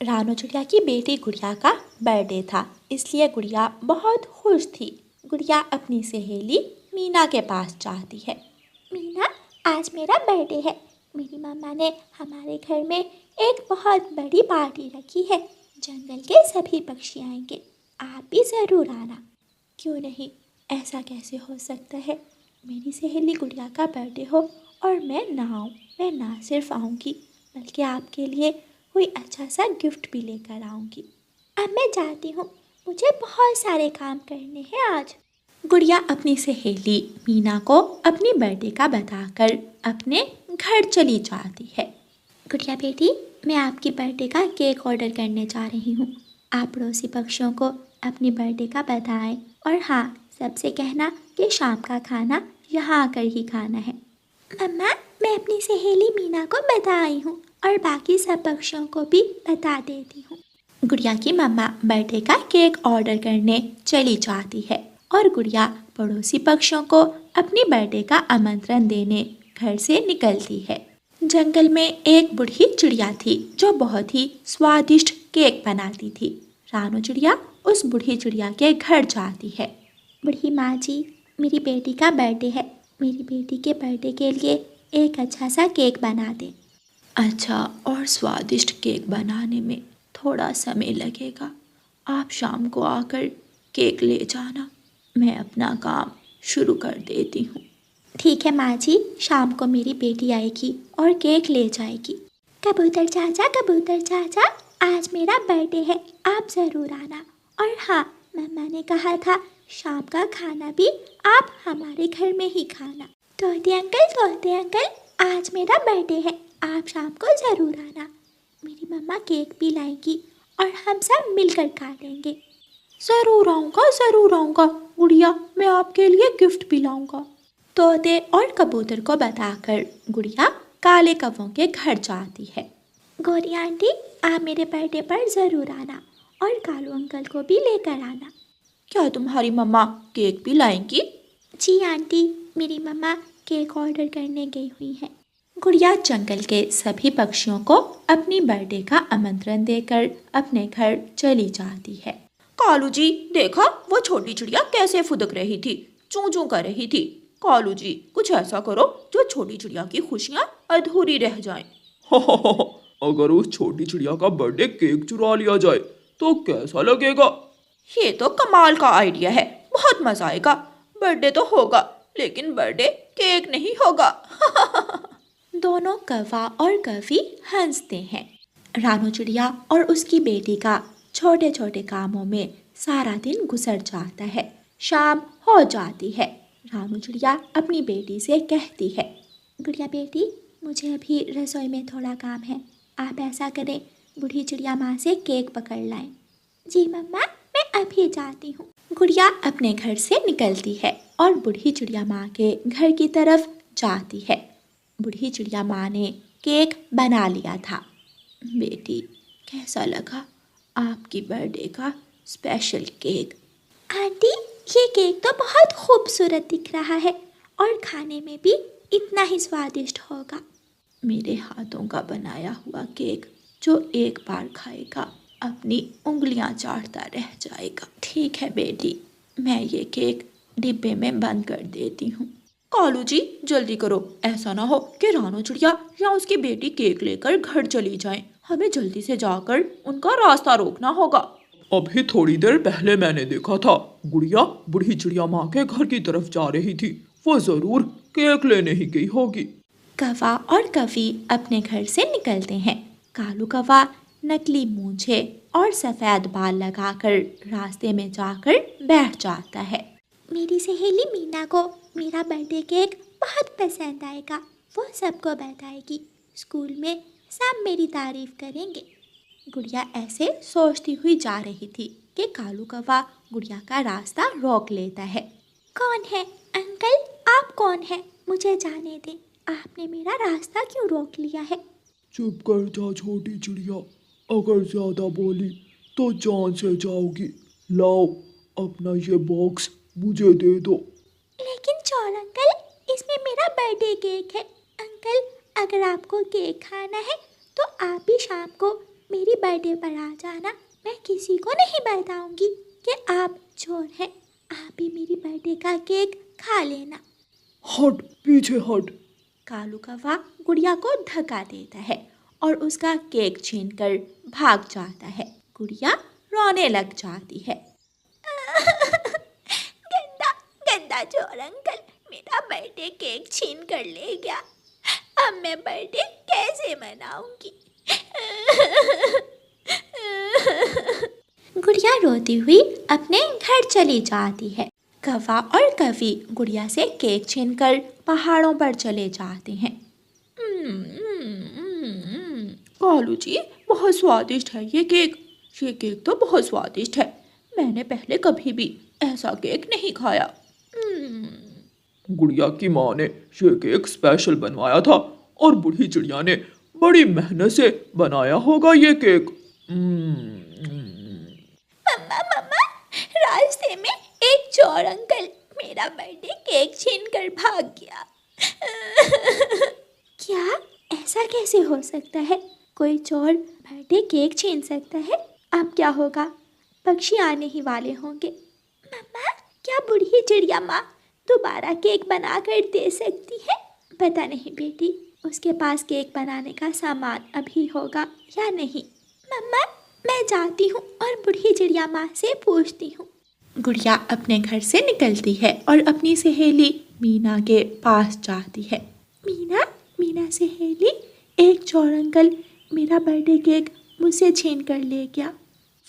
रानू चिड़िया की बेटी गुड़िया का बर्थडे था, इसलिए गुड़िया बहुत खुश थी। गुड़िया अपनी सहेली मीना के पास जाती है। मीना, आज मेरा बर्थडे है। मेरी मम्मा ने हमारे घर में एक बहुत बड़ी पार्टी रखी है। जंगल के सभी पक्षी आएंगे, आप भी ज़रूर आना। क्यों नहीं, ऐसा कैसे हो सकता है? मेरी सहेली गुड़िया का बर्थडे हो और मैं ना आऊँ। मैं ना सिर्फ आऊँगी बल्कि आपके लिए कोई अच्छा सा गिफ्ट भी लेकर आऊँगी। अब मैं जाती हूँ, मुझे बहुत सारे काम करने हैं आज। गुड़िया अपनी सहेली मीना को अपनी बर्थडे का बताकर अपने घर चली जाती है। गुड़िया बेटी, मैं आपकी बर्थडे का केक ऑर्डर करने जा रही हूँ। आप पड़ोसी पक्षियों को अपनी बर्थडे का बताएं और हाँ, सबसे कहना कि शाम का खाना यहाँ आकर ही खाना है। मम्मा, मैं अपनी सहेली मीना को बता आई हूँ और बाकी सब पक्षियों को भी बता देती हूँ। गुड़िया की मम्मा बर्थडे का केक ऑर्डर करने चली जाती है और गुड़िया पड़ोसी पक्षियों को अपनी बर्थडे का आमंत्रण देने घर से निकलती है। जंगल में एक बूढ़ी चिड़िया थी जो बहुत ही स्वादिष्ट केक बनाती थी। रानू चिड़िया उस बूढ़ी चिड़िया के घर जाती है। बूढ़ी माँ जी, मेरी बेटी का बर्थडे है। मेरी बेटी के बर्थडे के लिए एक अच्छा सा केक बना दें। अच्छा, और स्वादिष्ट केक बनाने में थोड़ा समय लगेगा। आप शाम को आकर केक ले जाना, मैं अपना काम शुरू कर देती हूँ। ठीक है माँ जी, शाम को मेरी बेटी आएगी और केक ले जाएगी। कबूतर चाचा, आज मेरा बर्थडे है, आप ज़रूर आना। और हाँ, मम्मा ने कहा था शाम का खाना भी आप हमारे घर में ही खाना। तोते अंकल, आज मेरा बर्थडे है, आप शाम को ज़रूर आना। मेरी मम्मा केक भी लाएंगी और हम सब मिलकर काटेंगे। ज़रूर आऊँगा गुड़िया, मैं आपके लिए गिफ्ट भी लाऊंगा। तोते और कबूतर को बताकर गुड़िया काले कौवों के घर जाती है। गौरी आंटी, आप मेरे बर्थडे पर ज़रूर आना और कालू अंकल को भी लेकर आना। क्या तुम्हारी मम्मा केक भी लाएंगी? जी आंटी, मेरी मम्मा केक ऑर्डर करने गई हुई है। गुड़िया जंगल के सभी पक्षियों को अपनी बर्थडे का आमंत्रण देकर अपने घर चली जाती है। कालू जी, देखा वो छोटी चिड़िया कैसे फुदक रही थी, चूं चूं कर रही थी। कालू जी, कुछ ऐसा करो जो छोटी चिड़िया की खुशियाँ अधूरी रह जाएं। अगर उस छोटी चिड़िया का बर्थडे केक चुरा लिया जाए तो कैसा लगेगा? ये तो कमाल का आइडिया है, बहुत मजा आएगा। बर्थडे तो होगा लेकिन बर्थडे केक नहीं होगा। दोनों कौवा और कौवी हंसते हैं। रानू चिड़िया और उसकी बेटी का छोटे छोटे कामों में सारा दिन गुजर जाता है। शाम हो जाती है। रानू चिड़िया अपनी बेटी से कहती है, गुड़िया बेटी, मुझे अभी रसोई में थोड़ा काम है, आप ऐसा करें बूढ़ी चिड़िया माँ से केक पकड़ लाएं। जी मम्मा, मैं अभी जाती हूँ। गुड़िया अपने घर से निकलती है और बूढ़ी चिड़िया माँ के घर की तरफ जाती है। बूढ़ी चिड़िया माँ ने केक बना लिया था। बेटी, कैसा लगा आपकी बर्थडे का स्पेशल केक? आंटी, ये केक तो बहुत खूबसूरत दिख रहा है और खाने में भी इतना ही स्वादिष्ट होगा। मेरे हाथों का बनाया हुआ केक जो एक बार खाएगा अपनी उंगलियां चाटता रह जाएगा। ठीक है बेटी, मैं ये केक डिब्बे में बंद कर देती हूँ। कालू जी, जल्दी करो, ऐसा ना हो कि रानू चिड़िया या उसकी बेटी केक लेकर घर चली जाएं। हमें जल्दी से जाकर उनका रास्ता रोकना होगा। अभी थोड़ी देर पहले मैंने देखा था गुड़िया बूढ़ी चिड़िया माँ के घर की तरफ जा रही थी। वो जरूर केक लेने ही गई होगी। कौवा और कौवी अपने घर से निकलते हैं। कालू कौवा नकली मूंछे और सफ़ेद बाल लगाकर रास्ते में जाकर बैठ जाता है। मेरी सहेली मीना को मेरा बर्थडे केक बहुत पसंद आएगा, वो सबको बताएगी। स्कूल में सब मेरी तारीफ करेंगे। गुड़िया ऐसे सोचती हुई जा रही थी कि कालू कौवा गुड़िया का रास्ता रोक लेता है। कौन है अंकल, आप कौन हैं? मुझे जाने दें, आपने मेरा रास्ता क्यों रोक लिया है? चुप कर जा छोटी चिड़िया, अगर ज्यादा बोली तो जान से जाओगी। लाओ अपना ये बॉक्स मुझे दे दो। लेकिन चोर अंकल, इसमें मेरा बर्थडे केक है। अंकल, अगर आपको केक खाना है तो आप भी शाम को मेरी बर्थडे पर आ जाना। मैं किसी को नहीं बताऊंगी कि आप चोर हैं। आप भी मेरी बर्थडे का केक खा लेना। हट, पीछे हट। कालू कौवा गुड़िया को धक्का देता है और उसका केक छीनकर भाग जाता है। गुड़िया रोने लग जाती है। गंदा गंदा चोर अंकल मेरा बर्थडे केक छीन कर ले गया। अब मैं बर्थडे कैसे मनाऊंगी? गुड़िया रोती हुई अपने घर चली जाती है। कौवा और कवि गुड़िया से केक छीनकर पहाड़ों पर चले जाते हैं। कालू जी, बहुत स्वादिष्ट है ये केक। ये केक तो बहुत स्वादिष्ट है। मैंने पहले कभी भी ऐसा केक नहीं खाया। गुड़िया की माँ ने ये केक स्पेशल बनवाया था और बूढ़ी चिड़िया ने बड़ी मेहनत से बनाया होगा ये केक। मम्मा मम्मा, रास्ते में एक चोर अंकल मेरा बर्थडे केक छीन कर भाग गया। क्या ऐसा कैसे हो सकता है? कोई चोर बर्थडे केक छीन सकता है? अब क्या होगा? पक्षी आने ही वाले होंगे। मम्मा, क्या बूढ़ी चिड़िया माँ दोबारा केक बना कर दे सकती है? पता नहीं बेटी, उसके पास केक बनाने का सामान अभी होगा या नहीं। मम्मा, मैं जाती हूँ और बूढ़ी चिड़िया माँ से पूछती हूँ। गुड़िया अपने घर से निकलती है और अपनी सहेली मीना के पास जाती है। मीना, मीना सहेली, एक चोर अंकल मेरा बर्थडे केक मुझसे छीन कर ले गया।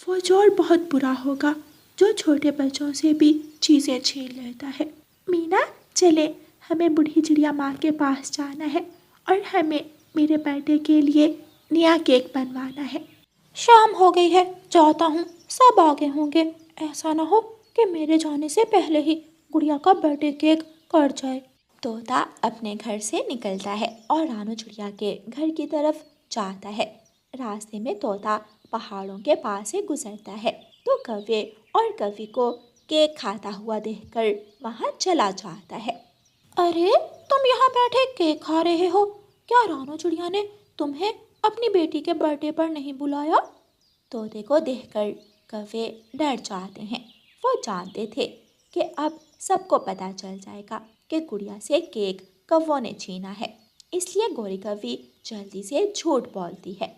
वो चोर बहुत बुरा होगा जो छोटे बच्चों से भी चीज़ें छीन लेता है। मीना, चले, हमें बूढ़ी चिड़िया माँ के पास जाना है और हमें मेरे बर्थडे के लिए नया केक बनवाना है। शाम हो गई है, जाता हूँ, सब आ गए होंगे। ऐसा ना हो कि मेरे जाने से पहले ही गुड़िया का बर्थडे केक कट जाए। तोता अपने घर से निकलता है और रानू चिड़िया के घर की तरफ जाता है। रास्ते में तोता पहाड़ों के पास से गुजरता है तो कौवे और कवि को केक खाता हुआ देखकर वहाँ चला जाता है। अरे, तुम यहाँ बैठे केक खा रहे हो? क्या रानू चिड़िया ने तुम्हें अपनी बेटी के बर्थडे पर नहीं बुलाया? तोते को देखकर कौवे डर जाते हैं। वो जानते थे कि अब सबको पता चल जाएगा कि गुड़िया से केक कौवों ने छीना है, इसलिए गोरी कवि जल्दी से झूठ बोलती है।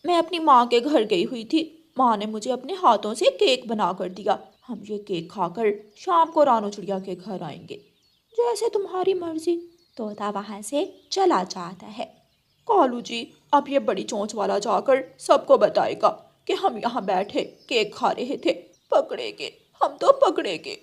मैं अपनी माँ के घर गई हुई थी। माँ ने मुझे अपने हाथों से केक बना कर दिया। हम ये केक खाकर शाम को रानू चिड़िया के घर आएंगे। जैसे तुम्हारी मर्जी। तोता वहाँ से चला जाता है। कालू जी, अब ये बड़ी चोंच वाला जाकर सबको बताएगा कि हम यहाँ बैठे केक खा रहे थे। पकड़ेंगे, हम तो पकड़ेंगे।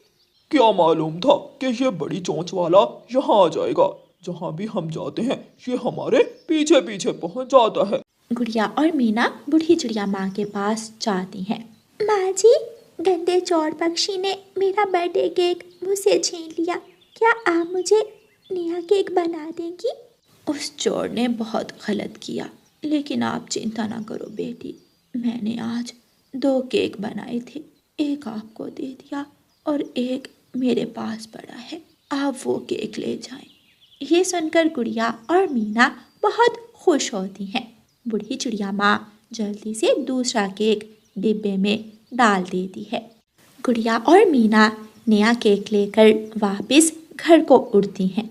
क्या मालूम था कि ये बड़ी चोंच वाला यहाँ आ जाएगा। जहाँ भी हम जाते हैं ये हमारे पीछे पीछे पहुँच जाता है। गुड़िया और मीना बूढ़ी चिड़िया माँ के पास जाती हैं। माँ जी, गंदे चोर पक्षी ने मेरा बर्थडे केक मुझसे छीन लिया। क्या आप मुझे नया केक बना देंगी? उस चोर ने बहुत गलत किया, लेकिन आप चिंता ना करो बेटी। मैंने आज 2 केक बनाए थे, एक आपको दे दिया और एक मेरे पास पड़ा है। आप वो केक ले जाएं। ये सुनकर गुड़िया और मीना बहुत खुश होती हैं। बूढ़ी चिड़िया माँ जल्दी से दूसरा केक डिब्बे में डाल देती है। गुड़िया और मीना नया केक लेकर वापस घर को उड़ती हैं।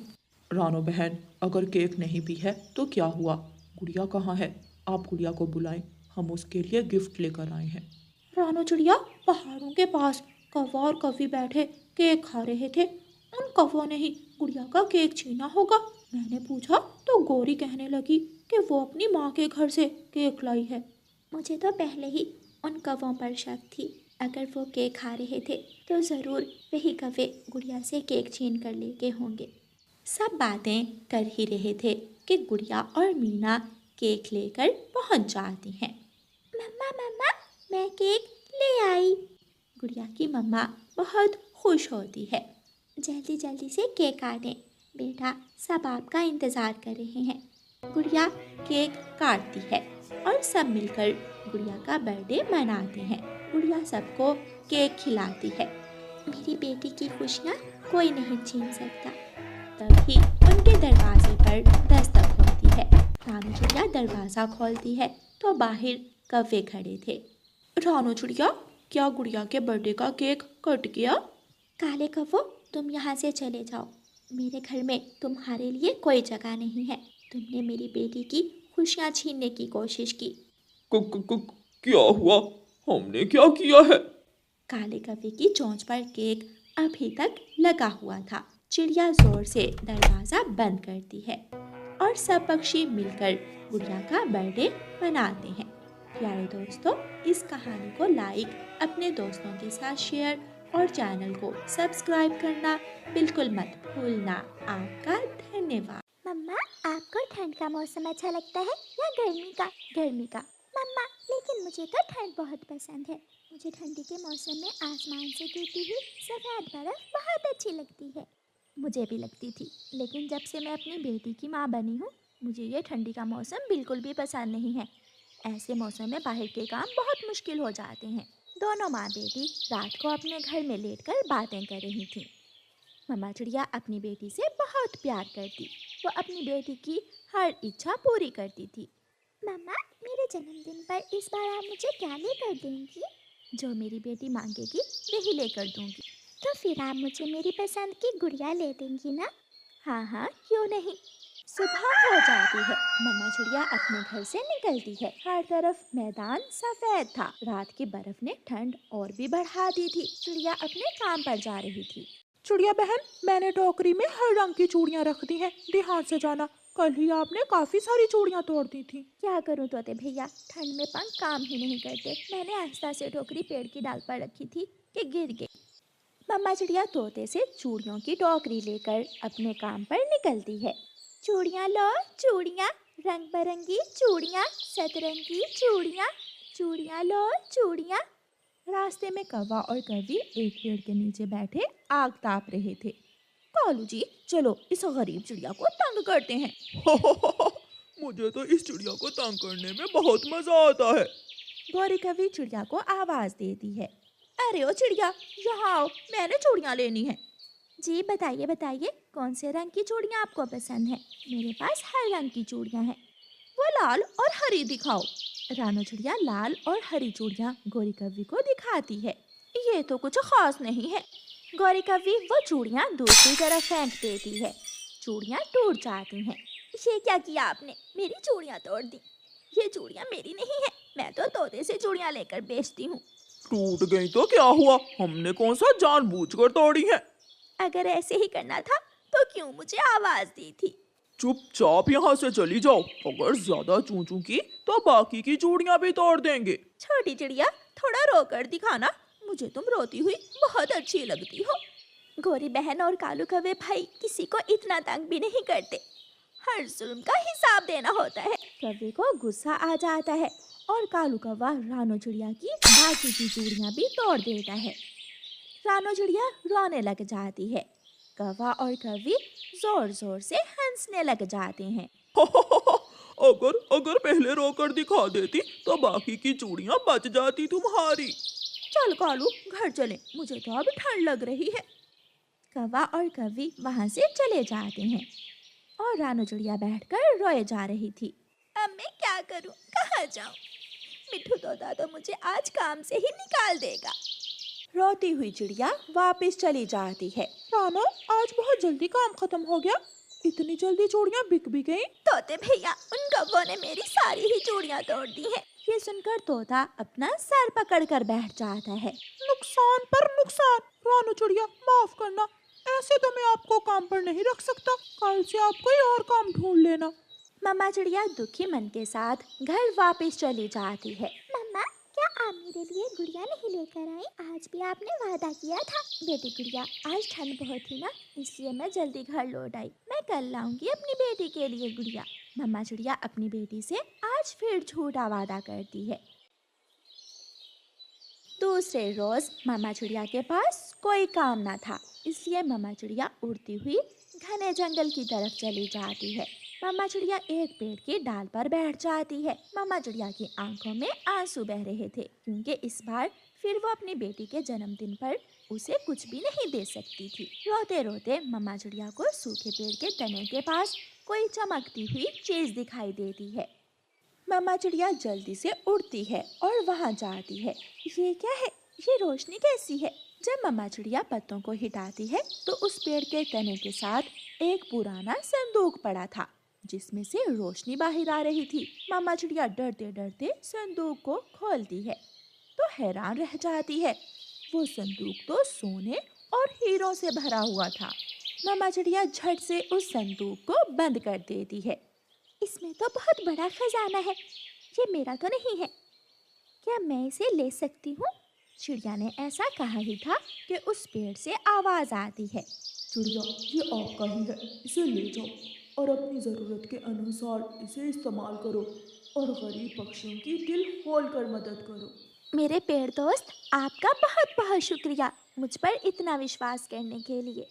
रानो बहन, अगर केक नहीं भी है तो क्या हुआ? गुड़िया कहाँ है? आप गुड़िया को बुलाएं, हम उसके लिए गिफ्ट लेकर आए हैं। रानू चिड़िया पहाड़ों के पास कौवा और कवि बैठे केक खा रहे थे। उन कौवों ने ही गुड़िया का केक छीना होगा। मैंने पूछा तो गोरी कहने लगी कि वो अपनी माँ के घर से केक लाई है। मुझे तो पहले ही उन कौवों पर शक थी। अगर वो केक खा रहे थे तो ज़रूर वही कौवे गुड़िया से केक छीन कर लेके होंगे। सब बातें कर ही रहे थे कि गुड़िया और मीना केक लेकर पहुंच जाती हैं। मम्मा मम्मा, मैं केक ले आई। गुड़िया की मम्मा बहुत खुश होती है। जल्दी जल्दी से केक काटें बेटा, सब आपका इंतज़ार कर रहे हैं। गुड़िया केक काटती है और सब मिलकर गुड़िया का बर्थडे मनाते हैं। गुड़िया सबको केक खिलाती है। मेरी बेटी की खुशियाँ कोई नहीं छीन सकता। तभी उनके दरवाजे पर दस्तक होती है। रानू चिड़िया दरवाज़ा खोलती है तो बाहर कौवे खड़े थे। रानो चिड़िया, क्या गुड़िया के बर्थडे का केक कट गया? काले कौवो, तुम यहाँ से चले जाओ। मेरे घर में तुम्हारे लिए कोई जगह नहीं है। तुमने मेरी बेटी की खुशियाँ छीनने की कोशिश की। क्या हुआ? हमने क्या किया है? काले कौवे की चोंच पर केक अभी तक लगा हुआ था। चिड़िया जोर से दरवाज़ा बंद करती है और सब पक्षी मिलकर गुड़िया का बर्थडे मनाते हैं। प्यारे दोस्तों, इस कहानी को लाइक, अपने दोस्तों के साथ शेयर और चैनल को सब्सक्राइब करना बिल्कुल मत भूलना। आपका धन्यवाद। मम्मा, आपको ठंड का मौसम अच्छा लगता है या गर्मी का? गर्मी का। मम्मा, लेकिन मुझे तो ठंड बहुत पसंद है। मुझे ठंडी के मौसम में आसमान से गिरती हुई सफ़ेद बर्फ बहुत अच्छी लगती है। मुझे भी लगती थी, लेकिन जब से मैं अपनी बेटी की माँ बनी हूँ, मुझे ये ठंडी का मौसम बिल्कुल भी पसंद नहीं है। ऐसे मौसम में बाहर के काम बहुत मुश्किल हो जाते हैं। दोनों माँ बेटी रात को अपने घर में लेटकर बातें कर रही थीं। मम्मा चिड़िया अपनी बेटी से बहुत प्यार करती। वो अपनी बेटी की हर इच्छा पूरी करती थी। मम्मा, मेरे जन्मदिन पर इस बार आप मुझे क्या लेकर देंगी? जो मेरी बेटी मांगेगी वही लेकर दूंगी। तो फिर आप मुझे मेरी पसंद की गुड़िया ले देंगी ना? हाँ हाँ, क्यों नहीं। सुबह हो जाती है। मम्मा चिड़िया अपने घर से निकलती है। हर तरफ मैदान सफेद था। रात की बर्फ ने ठंड और भी बढ़ा दी थी। चिड़िया अपने काम पर जा रही थी। चिड़िया बहन, मैंने टोकरी में हर रंग की चूड़ियाँ रख दी हैं, ध्यान से जाना। कल ही आपने काफी सारी चूड़ियाँ तोड़ दी थी। क्या करूं तोते भैया, ठंड में पंख काम ही नहीं करते। मैंने आस्था से टोकरी पेड़ की डाल पर रखी थी कि गिर गई। मम्मा चिड़िया तोते से चूड़ियों की टोकरी लेकर अपने काम पर निकलती है। चूड़ियाँ लो, चूड़ियाँ, रंग बिरंगी चूड़ियाँ, सतरंगी चूड़ियाँ, चूड़ियाँ लो, चूड़ियाँ। रास्ते में कौवा और कौवी एक पेड़ के नीचे बैठे आग ताप रहे थे। कालू जी, चलो इस गरीब चिड़िया को तंग करते हैं। मुझे तो इस चिड़िया को तंग करने में बहुत मजा आता है। गौरी कौवी चिड़िया को आवाज देती है। अरे ओ चिड़िया, यहाँ आओ, मैंने चूड़ियाँ लेनी है। जी बताइए बताइए, कौन से रंग की चूड़ियाँ आपको पसंद है? मेरे पास हर रंग की चूड़ियाँ हैं। वो लाल और हरी दिखाओ। रानो चिड़िया लाल और हरी चूड़ियाँ गौरी कौवी को दिखाती है। ये तो कुछ खास नहीं है। गौरी कौवी वो चूड़ियाँ दूसरी तरफ फेंक देती है। चूड़ियाँ टूट जाती हैं। ये क्या किया आपने? मेरी चूड़ियाँ तोड़ दी। ये चूड़ियाँ मेरी नहीं है। मैं तो तोते से चूड़ियाँ लेकर बेचती हूँ। टूट गई तो क्या हुआ? हमने कौन सा जानबूझकर तोड़ी है? अगर ऐसे ही करना था तो क्यों मुझे आवाज दी थी? चुपचाप यहाँ से चली जाओ। अगर ज्यादा चूं की तो बाकी की चूड़ियाँ भी तोड़ देंगे। छोटी चिड़िया, थोड़ा रोकर दिखाना। मुझे तुम रोती हुई बहुत अच्छी लगती हो। गौरी बहन और कालू कौवे भाई किसी को इतना तंग भी नहीं करते। हर जुल्म का हिसाब देना होता है। कौवे को गुस्सा आ जाता है और कालू कौवा रानो चिड़िया की बाकी की चूड़ियाँ भी तोड़ देता है। रानो चिड़िया रोने लग जाती है। कौवा और कौवी जोर जोर से हंसने लग जाते हैं। अगर अगर पहले रोकर दिखा देती तो बाकी की चूड़ियाँ बच जाती तुम्हारी। चल कालू, घर चले, मुझे तो अब ठंड लग रही है। कौवा और कौवी वहाँ से चले जाते हैं और रानो चिड़िया बैठकर रोए जा रही थी। अब मैं क्या करूं, कहाँ जाऊं? मिट्ठू तोता तो मुझे आज काम से ही निकाल देगा। रोती हुई चिड़िया वापस चली जाती है। रानो, आज बहुत जल्दी काम खत्म हो गया। इतनी जल्दी चूड़ियाँ बिक भी गई? तोते भैया, उन कौवों ने मेरी सारी ही चूड़ियाँ तोड़ दी हैं। ये सुनकर तोता अपना सर पकड़कर बैठ जाता है। नुकसान पर नुकसान। रानो चिड़िया, माफ करना, ऐसे तो मैं आपको काम पर नहीं रख सकता। कल से आप कोई और काम ढूंढ लेना। मम्मा चिड़िया दुखी मन के साथ घर वापस चली जाती है। मम्मा, क्या आप मेरे लिए गुड़िया नहीं लेकर आई? आज भी आपने वादा किया था। बेटी गुड़िया, आज ठंड बहुत थी ना, इसलिए मैं जल्दी घर लौट आई। मैं कल लाऊंगी अपनी बेटी के लिए गुड़िया। मम्मा चिड़िया अपनी बेटी से आज फिर झूठा वादा करती है। दूसरे रोज मम्मा चिड़िया के पास कोई काम ना था, इसलिए मम्मा चिड़िया उड़ती हुई घने जंगल की तरफ चली जाती है। मम्मा चिड़िया एक पेड़ की डाल पर बैठ जाती है। मम्मा चिड़िया की आंखों में आंसू बह रहे थे, क्योंकि इस बार फिर वो अपनी बेटी के जन्मदिन पर उसे कुछ भी नहीं दे सकती थी। रोते रोते मम्मा चिड़िया को सूखे पेड़ के तने के पास कोई चमकती हुई चीज दिखाई देती है। मम्मा चिड़िया जल्दी से उड़ती है और वहाँ जाती है। ये क्या है? ये रोशनी कैसी है? जब मम्मा चिड़िया पत्तों को हिटाती है तो उस पेड़ के तने के साथ एक पुराना संदूक पड़ा था जिसमें से रोशनी बाहर आ रही थी। मम्मा चिड़िया डरते डरते संदूक को खोलती है तो हैरान रह जाती है। वो संदूक तो सोने और हीरों से भरा हुआ था। मम्मा चिड़िया झट से उस संदूक को बंद कर देती है। इसमें तो बहुत बड़ा खजाना है, ये मेरा तो नहीं है, क्या मैं इसे ले सकती हूँ? चिड़िया ने ऐसा कहा ही था कि उस पेड़ से आवाज आती है। चिड़िया, ये आपका ही है, इसे ले जाओ और अपनी ज़रूरत के अनुसार इसे इस्तेमाल करो और गरीब पक्षियों की दिल खोल कर मदद करो। मेरे पेड़ दोस्त, आपका बहुत बहुत शुक्रिया मुझ पर इतना विश्वास करने के लिए।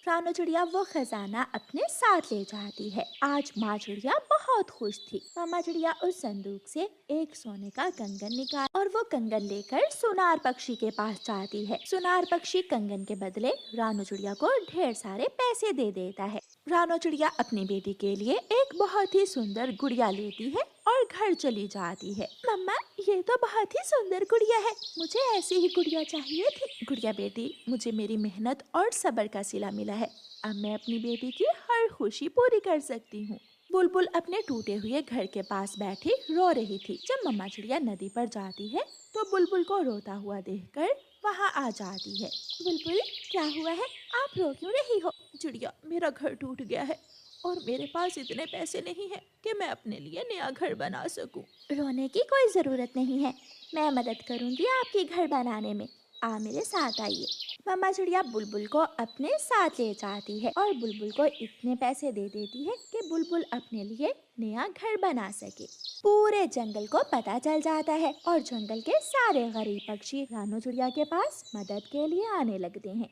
रानू चिड़िया वो खजाना अपने साथ ले जाती है। आज माँ चिड़िया बहुत खुश थी। मामा चिड़िया उस संदूक से एक सोने का कंगन निकाल और वो कंगन लेकर सुनार पक्षी के पास जाती है। सुनार पक्षी कंगन के बदले रानू चिड़िया को ढेर सारे पैसे दे देता है। रानू चिड़िया अपनी बेटी के लिए एक बहुत ही सुंदर गुड़िया लेती है और घर चली जाती है। मम्मा, ये तो बहुत ही सुंदर गुड़िया है, मुझे ऐसी ही गुड़िया चाहिए थी। गुड़िया बेटी, मुझे मेरी मेहनत और सब्र का सिला मिला है। अब मैं अपनी बेटी की हर खुशी पूरी कर सकती हूँ। बुलबुल अपने टूटे हुए घर के पास बैठी रो रही थी। जब मम्मा चिड़िया नदी पर जाती है तो बुलबुल को रोता हुआ देखकर वहाँ आ जाती है। बुलबुल, क्या हुआ है? आप रो क्यों रही हो? चिड़िया, मेरा घर टूट गया है और मेरे पास इतने पैसे नहीं हैं कि मैं अपने लिए नया घर बना सकूं। रोने की कोई ज़रूरत नहीं है, मैं मदद करूंगी आपके घर बनाने में। आप मेरे साथ आइए। मम्मा चिड़िया बुलबुल को अपने साथ ले जाती है और बुलबुल को इतने पैसे दे देती है कि बुलबुल अपने लिए नया घर बना सके। पूरे जंगल को पता चल जाता है और जंगल के सारे गरीब पक्षी रानू चिड़िया के पास मदद के लिए आने लगते हैं।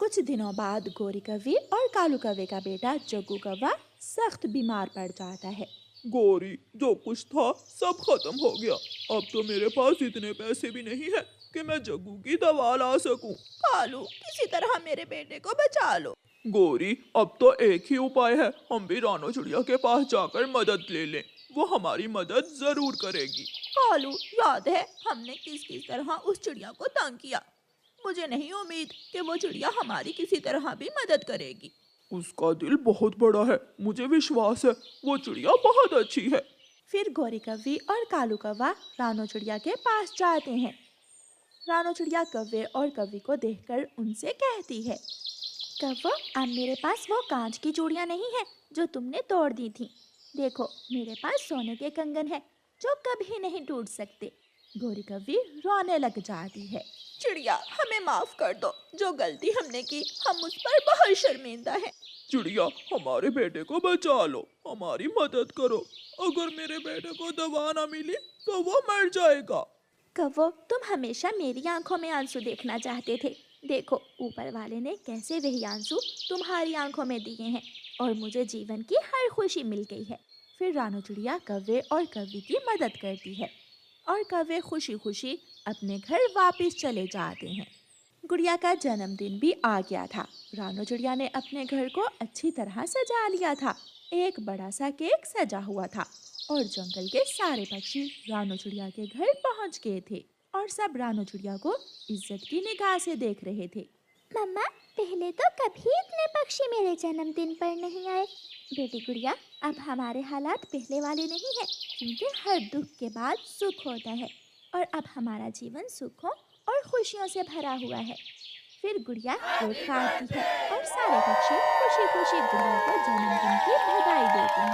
कुछ दिनों बाद गोरी कौवे और कालू कौवे का बेटा जग्गू कौवा सख्त बीमार पड़ जाता है। गोरी, जो कुछ था सब खत्म हो गया। अब तो मेरे पास इतने पैसे भी नहीं है कि मैं जग्गू की दवा ला सकूं। कालू, किसी तरह मेरे बेटे को बचा लो। गोरी, अब तो एक ही उपाय है, हम भी रानू चिड़िया के पास जाकर मदद ले लें। वो हमारी मदद जरूर करेगी। कालू, याद है हमने किस किस तरह उस चिड़िया को तंग किया। मुझे नहीं उम्मीद कि वो चिड़िया हमारी किसी तरह भी मदद करेगी। उसका दिल बहुत बड़ा है, मुझे विश्वास है वो चिड़िया बहुत अच्छी है। फिर गोरी कौवी और कालू कौवा रानू चिड़िया के पास जाते हैं। रानू चिड़िया कौवे और कौवी को देखकर उनसे कहती है, कौवा, अब मेरे पास वो कांच की चूड़ियाँ नहीं है जो तुमने तोड़ दी थी। देखो, मेरे पास सोने के कंगन है जो कभी नहीं टूट सकते। गोरी कौवी रोने लग जाती है। चिड़िया, हमें माफ कर दो, जो गलती हमने की हम उस पर बहुत शर्मिंदा हैं। चिड़िया, हमारे बेटे को बचा लो, हमारी मदद करो। अगर मेरे बेटे को दवा ना मिली तो वो मर जाएगा। कौवा, तुम हमेशा मेरी आंखों में आंसू देखना चाहते थे। देखो, ऊपर वाले ने कैसे वही आंसू तुम्हारी आंखों में दिए हैं और मुझे जीवन की हर खुशी मिल गई है। फिर रानू चिड़िया कौवे और कौवी की मदद करती है और कौवे खुशी खुशी अपने घर वापस चले जाते हैं। गुड़िया का जन्मदिन भी आ गया था। रानू चिड़िया ने अपने घर को अच्छी तरह सजा लिया था। एक बड़ा सा केक सजा हुआ था और जंगल के सारे पक्षी रानू चिड़िया के घर पहुंच गए थे और सब रानू चिड़िया को इज्जत की निगाह से देख रहे थे। मम्मा, पहले तो कभी इतने पक्षी मेरे जन्मदिन पर नहीं आए। बेटी गुड़िया, अब हमारे हालात पहले वाले नहीं हैं, क्योंकि हर दुख के बाद सुख होता है और अब हमारा जीवन सुखों और खुशियों से भरा हुआ है। फिर गुड़िया केक काटती है और सारे पक्षी खुशी खुशी गुड़िया को जन्मदिन की बधाई देते हैं।